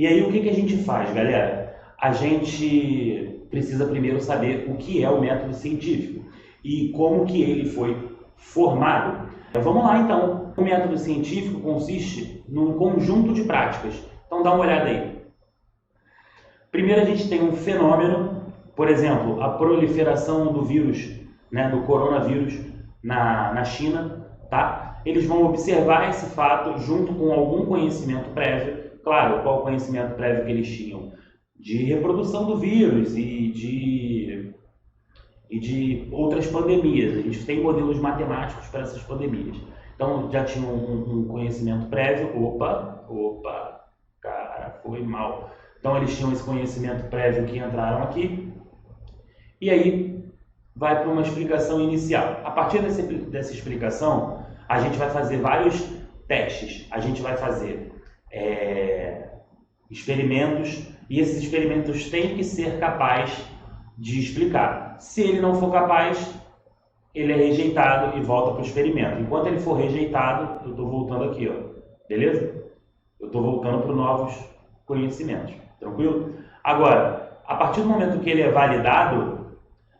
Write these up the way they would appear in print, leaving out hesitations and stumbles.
E aí o que a gente faz, galera? A gente precisa primeiro saber o que é o método científico e como que ele foi formado. Vamos lá então. O método científico consiste num conjunto de práticas. Então dá uma olhada aí. Primeiro a gente tem um fenômeno, por exemplo, a proliferação do vírus, né, do coronavírus na China, tá? Eles vão observar esse fato junto com algum conhecimento prévio. Claro, qual o conhecimento prévio que eles tinham? De reprodução do vírus e de outras pandemias. A gente tem modelos matemáticos para essas pandemias. Então já tinham um conhecimento prévio. Opa, cara, foi mal. Então eles tinham esse conhecimento prévio que entraram aqui. E aí vai para uma explicação inicial. A partir dessa explicação, a gente vai fazer vários testes. A gente vai fazer experimentos, e esses experimentos têm que ser capazes de explicar. Se ele não for capaz, ele é rejeitado e volta para o experimento. Enquanto ele for rejeitado, eu estou voltando aqui, ó, beleza? Eu estou voltando para novos conhecimentos, tranquilo? Agora, a partir do momento que ele é validado,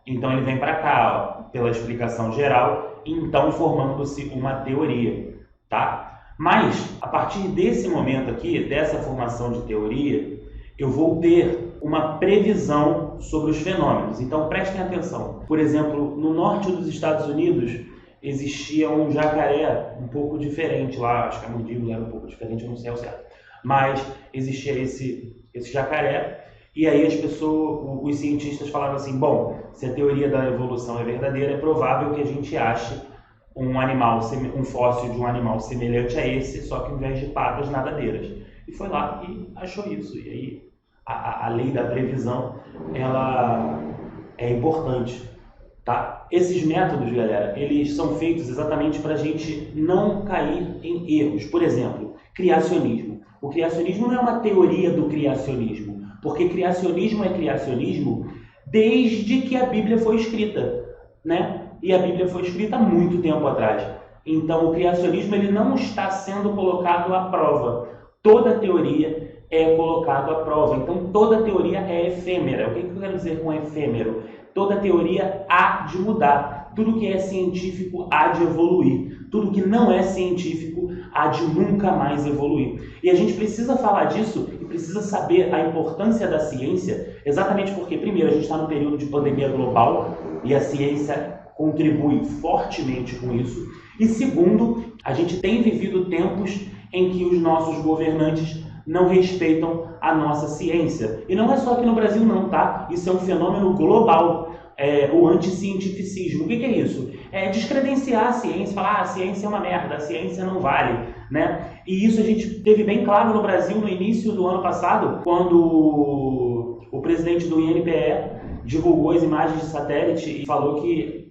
então ele vem para cá, ó, pela explicação geral, então formando-se uma teoria, tá? Mas, a partir desse momento aqui, dessa formação de teoria, eu vou ter uma previsão sobre os fenômenos. Então, prestem atenção. Por exemplo, no norte dos Estados Unidos, existia um jacaré um pouco diferente lá. Acho que a mandíbula era um pouco diferente, eu não sei ao certo. Mas existia esse jacaré. E aí os cientistas falaram assim, bom, se a teoria da evolução é verdadeira, é provável que a gente ache um fóssil de um animal semelhante a esse, só que ao invés de patas nadadeiras. E foi lá e achou isso. E aí a lei da previsão, ela é importante, tá? Esses métodos, galera, eles são feitos exatamente para a gente não cair em erros. Por exemplo, criacionismo. O criacionismo não é uma teoria do criacionismo, porque criacionismo é criacionismo desde que a Bíblia foi escrita, né? E a Bíblia foi escrita há muito tempo atrás. Então, o criacionismo ele não está sendo colocado à prova. Toda teoria é colocada à prova. Então, toda teoria é efêmera. O que eu quero dizer com efêmero? Toda teoria há de mudar. Tudo que é científico há de evoluir. Tudo que não é científico há de nunca mais evoluir. E a gente precisa falar disso e precisa saber a importância da ciência, exatamente porque, primeiro, a gente está num período de pandemia global e a ciência contribui fortemente com isso. E segundo, a gente tem vivido tempos em que os nossos governantes não respeitam a nossa ciência. E não é só aqui no Brasil não, tá? Isso é um fenômeno global, o anticientificismo. O que é isso? É descredenciar a ciência, falar a ciência é uma merda, a ciência não vale, né? E isso a gente teve bem claro no Brasil no início do ano passado, quando o presidente do INPE divulgou as imagens de satélite e falou que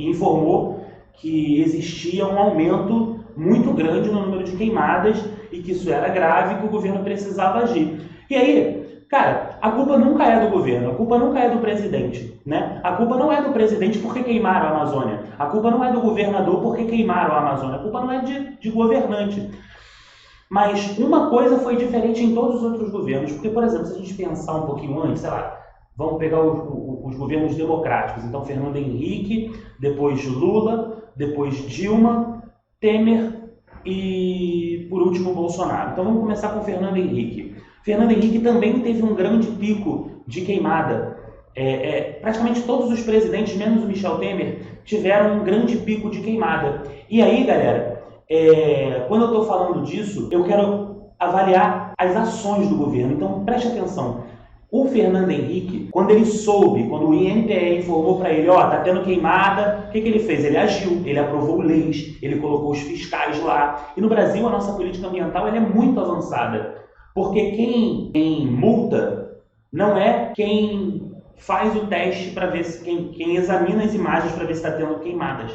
informou que existia um aumento muito grande no número de queimadas e que isso era grave e que o governo precisava agir. E aí, cara, a culpa nunca é do governo, a culpa nunca é do presidente, né? A culpa não é do presidente porque queimaram a Amazônia, a culpa não é do governador porque queimaram a Amazônia, a culpa não é de governante. Mas uma coisa foi diferente em todos os outros governos, porque, por exemplo, se a gente pensar um pouquinho antes, sei lá, vamos pegar os governos democráticos. Então, Fernando Henrique, depois Lula, depois Dilma, Temer e, por último, Bolsonaro. Então, vamos começar com Fernando Henrique. Fernando Henrique também teve um grande pico de queimada. Praticamente todos os presidentes, menos o Michel Temer, tiveram um grande pico de queimada. E aí, galera, quando eu estou falando disso, eu quero avaliar as ações do governo. Então, preste atenção. O Fernando Henrique, quando o INPE informou para ele, tá tendo queimada, o que ele fez? Ele agiu, ele aprovou leis, ele colocou os fiscais lá. E no Brasil, a nossa política ambiental é muito avançada, porque quem multa não é quem faz o teste para ver se quem examina as imagens para ver se está tendo queimadas.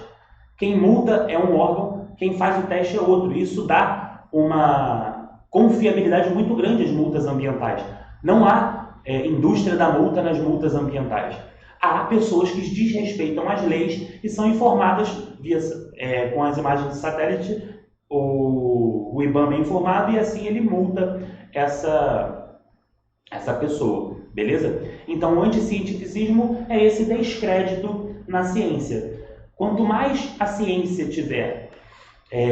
Quem multa é um órgão, quem faz o teste é outro. Isso dá uma confiabilidade muito grande às multas ambientais. Não há indústria da multa nas multas ambientais. Há pessoas que desrespeitam as leis e são informadas com as imagens de satélite o IBAMA é informado e assim ele multa essa pessoa, beleza? Então, o anticientificismo é esse descrédito na ciência. Quanto mais a ciência tiver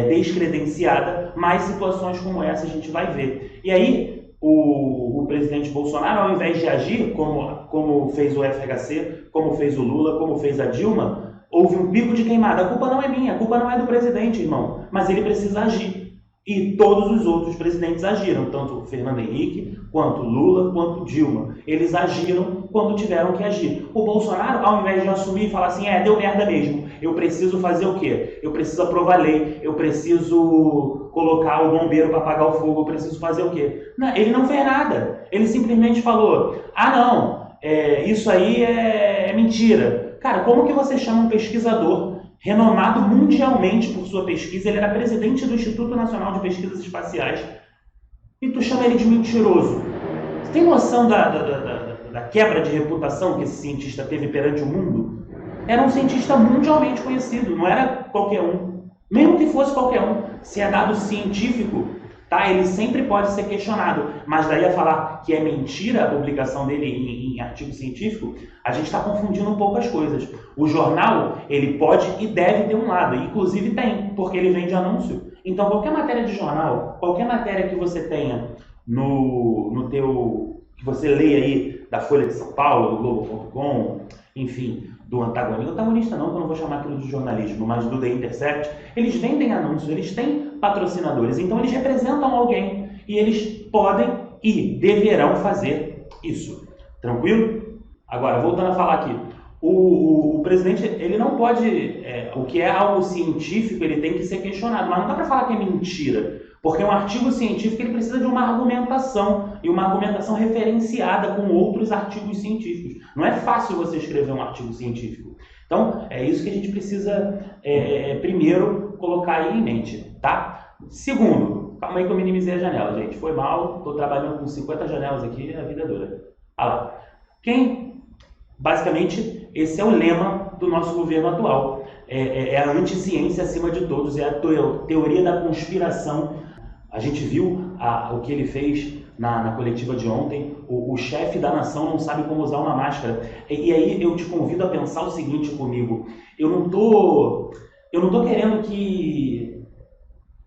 descredenciada, mais situações como essa a gente vai ver. E aí, o presidente Bolsonaro, ao invés de agir como fez o FHC, como fez o Lula, como fez a Dilma, houve um pico de queimada. A culpa não é minha, a culpa não é do presidente, irmão, mas ele precisa agir. E todos os outros presidentes agiram, tanto o Fernando Henrique, quanto Lula, quanto Dilma. Eles agiram quando tiveram que agir. O Bolsonaro, ao invés de assumir e falar assim, deu merda mesmo, eu preciso fazer o quê? Eu preciso aprovar lei, eu preciso colocar o bombeiro para apagar o fogo, eu preciso fazer o quê? Não, ele não fez nada. Ele simplesmente falou, isso aí é mentira. Cara, como que você chama um pesquisador renomado mundialmente por sua pesquisa, ele era presidente do Instituto Nacional de Pesquisas Espaciais, e tu chama ele de mentiroso? Você tem noção da quebra de reputação que esse cientista teve perante o mundo? Era um cientista mundialmente conhecido, não era qualquer um. Mesmo que fosse qualquer um, se é dado científico, tá? Ele sempre pode ser questionado, mas daí a falar que é mentira a publicação dele em artigo científico, a gente está confundindo um pouco as coisas. O jornal, ele pode e deve ter um lado, inclusive tem, porque ele vende anúncio. Então, qualquer matéria de jornal, qualquer matéria que você tenha que você leia aí da Folha de São Paulo, do Globo.com, enfim, do antagonista não, que eu não vou chamar aquilo de jornalismo, mas do The Intercept, eles vendem anúncios, eles têm patrocinadores, então eles representam alguém e eles podem e deverão fazer isso. Tranquilo? Agora, voltando a falar aqui, o presidente, ele não pode, o que é algo científico, ele tem que ser questionado, mas não dá para falar que é mentira, porque um artigo científico ele precisa de uma argumentação, e uma argumentação referenciada com outros artigos científicos. Não é fácil você escrever um artigo científico. Então, é isso que a gente precisa, primeiro, colocar aí em mente, tá? Segundo, calma aí que eu minimizei a janela, gente. Foi mal, estou trabalhando com 50 janelas aqui, a vida dura. Olha lá. Basicamente, esse é o lema do nosso governo atual. É a anticiência acima de todos, é a teoria da conspiração. A gente viu o que ele fez na coletiva de ontem. O chefe da nação não sabe como usar uma máscara. E aí eu te convido a pensar o seguinte comigo. Eu não tô querendo que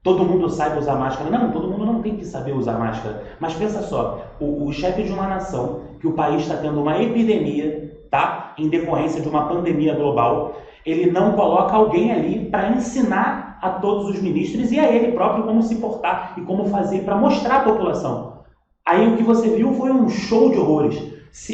todo mundo saiba usar máscara. Não, todo mundo não tem que saber usar máscara. Mas pensa só, o chefe de uma nação, que o país está tendo uma epidemia, tá? Em decorrência de uma pandemia global, ele não coloca alguém ali para ensinar a todos os ministros e a ele próprio como se portar e como fazer para mostrar à população. Aí o que você viu foi um show de horrores.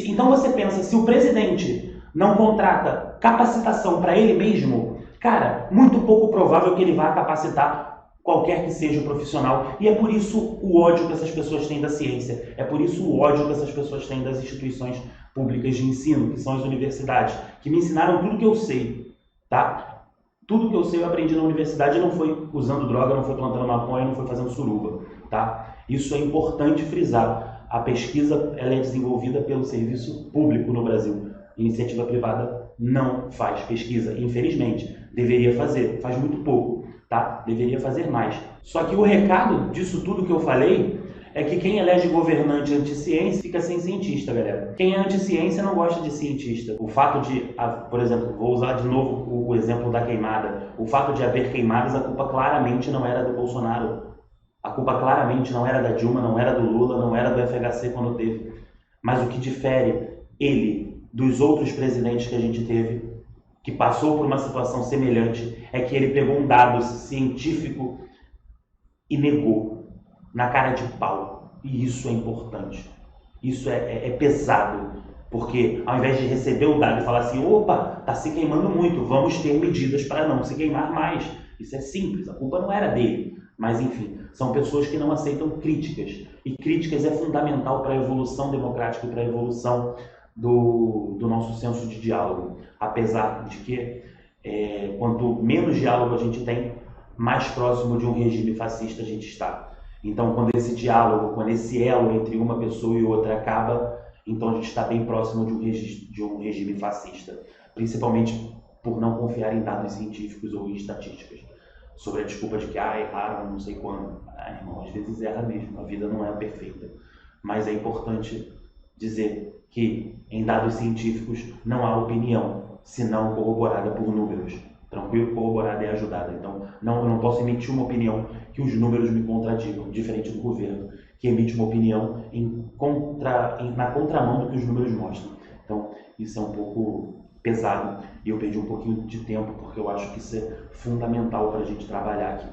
Então você pensa, se o presidente não contrata capacitação para ele mesmo, cara, muito pouco provável que ele vá capacitar qualquer que seja o profissional. E é por isso o ódio que essas pessoas têm da ciência, é por isso o ódio que essas pessoas têm das instituições públicas de ensino, que são as universidades, que me ensinaram tudo que eu sei, tá? Tudo que eu sei eu aprendi na universidade, não foi usando droga, não foi plantando maconha, não foi fazendo suruba, tá? Isso é importante frisar. A pesquisa ela é desenvolvida pelo serviço público no Brasil. Iniciativa privada não faz pesquisa, infelizmente. Deveria fazer, faz muito pouco, tá? Deveria fazer mais. Só que o recado disso tudo que eu falei é que quem elege governante anti-ciência fica sem cientista, galera. Quem é anti-ciência não gosta de cientista. O fato de, por exemplo, vou usar de novo o exemplo da queimada. O fato de haver queimadas, a culpa claramente não era do Bolsonaro. A culpa claramente não era da Dilma, não era do Lula, não era do FHC quando teve. Mas o que difere ele dos outros presidentes que a gente teve, que passou por uma situação semelhante, é que ele pegou um dado científico e negou na cara de pau. E isso é importante. Isso é pesado. Porque ao invés de receber o dado e falar assim, opa, está se queimando muito, vamos ter medidas para não se queimar mais. Isso é simples, a culpa não era dele. Mas enfim, são pessoas que não aceitam críticas. E críticas é fundamental para a evolução democrática e para a evolução do nosso senso de diálogo. Apesar de que quanto menos diálogo a gente tem, mais próximo de um regime fascista a gente está. Então, quando esse diálogo, quando esse elo entre uma pessoa e outra acaba, então a gente está bem próximo de um regime fascista, principalmente por não confiar em dados científicos ou em estatísticas. sobre a desculpa de que erraram não sei quando. Irmão, às vezes erra mesmo, a vida não é perfeita. Mas é importante dizer que em dados científicos não há opinião, senão corroborada por números. Tranquilo? Corroborada e ajudada. Então, eu não posso emitir uma opinião que os números me contradigam, diferente do governo, que emite uma opinião na contramão do que os números mostram. Então, isso é um pouco pesado e eu perdi um pouquinho de tempo porque eu acho que isso é fundamental para a gente trabalhar aqui.